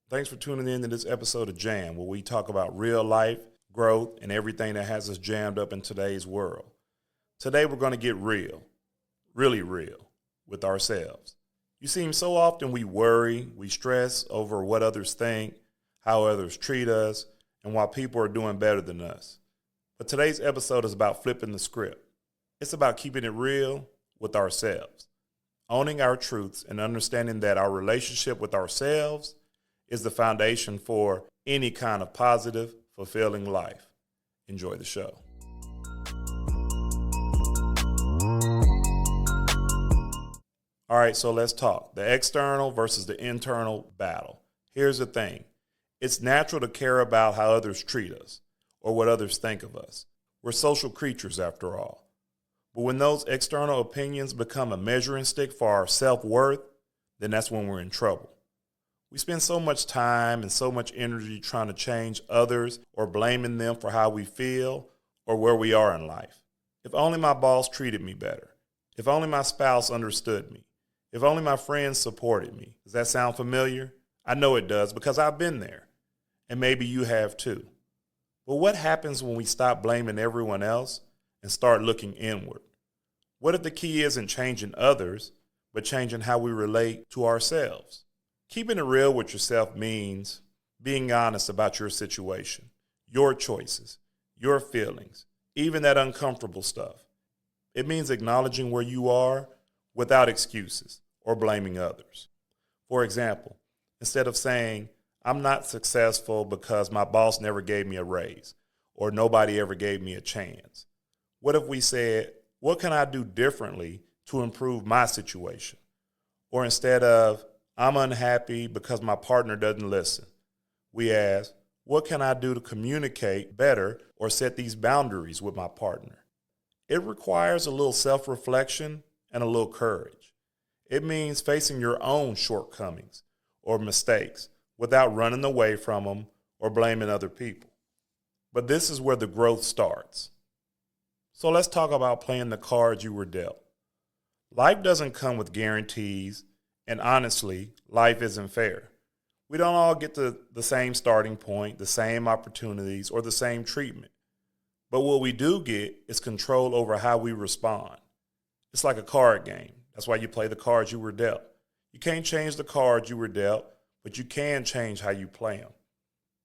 Thanks for tuning in to this episode of Jam, where we talk about real life, growth, and everything that has us jammed up in today's world. Today, we're going to get real, really real, with ourselves. You see, so often we worry, we stress over what others think, how others treat us, and why people are doing better than us. But today's episode is about flipping the script. It's about keeping it real with ourselves, owning our truths, and understanding that our relationship with ourselves is the foundation for any kind of positive, fulfilling life. Enjoy the show. All right, so let's talk. The external versus the internal battle. Here's the thing. It's natural to care about how others treat us or what others think of us. We're social creatures after all. But when those external opinions become a measuring stick for our self-worth, then that's when we're in trouble. We spend so much time and so much energy trying to change others or blaming them for how we feel or where we are in life. If only my boss treated me better. If only my spouse understood me. If only my friends supported me. Does that sound familiar? I know it does because I've been there. And maybe you have too. But what happens when we stop blaming everyone else and start looking inward? What if the key isn't changing others, but changing how we relate to ourselves? Keeping it real with yourself means being honest about your situation, your choices, your feelings, even that uncomfortable stuff. It means acknowledging where you are without excuses or blaming others. For example, instead of saying, I'm not successful because my boss never gave me a raise or nobody ever gave me a chance. What if we said, what can I do differently to improve my situation? Or instead of, I'm unhappy because my partner doesn't listen, we ask, what can I do to communicate better or set these boundaries with my partner? It requires a little self-reflection and a little courage. It means facing your own shortcomings or mistakes without running away from them or blaming other people. But this is where the growth starts. So let's talk about playing the cards you were dealt. Life doesn't come with guarantees, and honestly, life isn't fair. We don't all get the same starting point, the same opportunities, or the same treatment. But what we do get is control over how we respond. It's like a card game. That's why you play the cards you were dealt. You can't change the cards you were dealt, but you can change how you play them.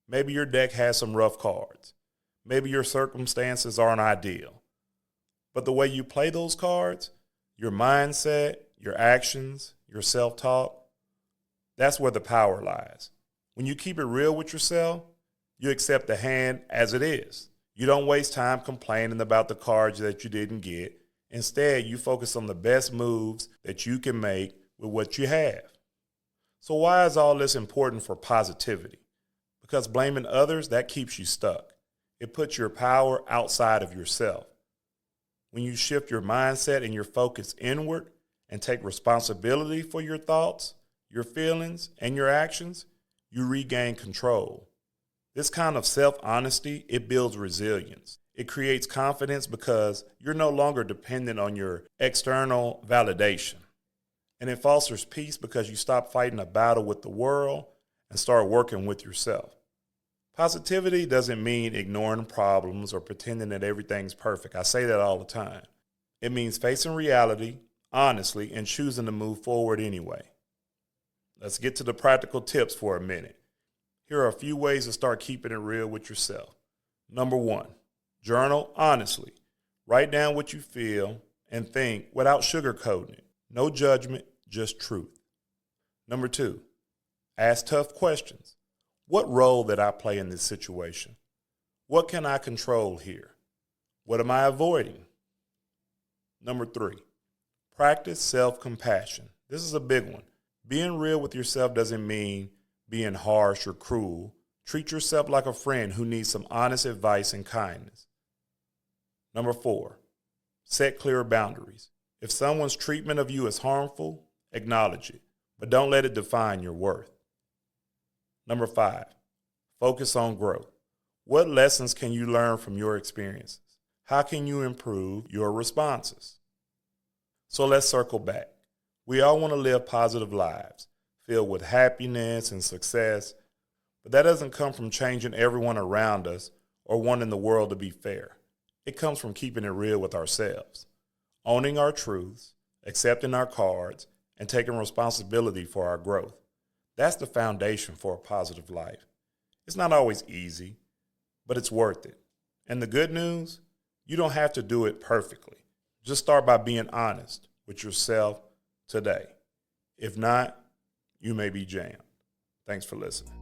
Maybe your deck has some rough cards. Maybe your circumstances aren't ideal. But the way you play those cards, your mindset, your actions, your self-talk, that's where the power lies. When you keep it real with yourself, you accept the hand as it is. You don't waste time complaining about the cards that you didn't get. Instead, you focus on the best moves that you can make with what you have. So why is all this important for positivity? Because blaming others, that keeps you stuck. It puts your power outside of yourself. When you shift your mindset and your focus inward and take responsibility for your thoughts, your feelings, and your actions, you regain control. This kind of self-honesty, it builds resilience. It creates confidence because you're no longer dependent on your external validation. And it fosters peace because you stop fighting a battle with the world and start working with yourself. Positivity doesn't mean ignoring problems or pretending that everything's perfect. I say that all the time. It means facing reality honestly and choosing to move forward anyway. Let's get to the practical tips for a minute. Here are a few ways to start keeping it real with yourself. Number 1, journal honestly. Write down what you feel and think without sugarcoating it. No judgment, just truth. Number 2, ask tough questions. What role did I play in this situation? What can I control here? What am I avoiding? Number 3, practice self-compassion. This is a big one. Being real with yourself doesn't mean being harsh or cruel. Treat yourself like a friend who needs some honest advice and kindness. Number 4, set clear boundaries. If someone's treatment of you is harmful, acknowledge it, but don't let it define your worth. Number 5, focus on growth. What lessons can you learn from your experiences? How can you improve your responses? So let's circle back. We all want to live positive lives, filled with happiness and success, But that doesn't come from changing everyone around us or wanting the world to be fair. It comes from keeping it real with ourselves, owning our truths, accepting our cards, and taking responsibility for our growth. That's the foundation for a positive life. It's not always easy, but it's worth it. And the good news, you don't have to do it perfectly. Just start by being honest with yourself today. If not, you may be jammed. Thanks for listening.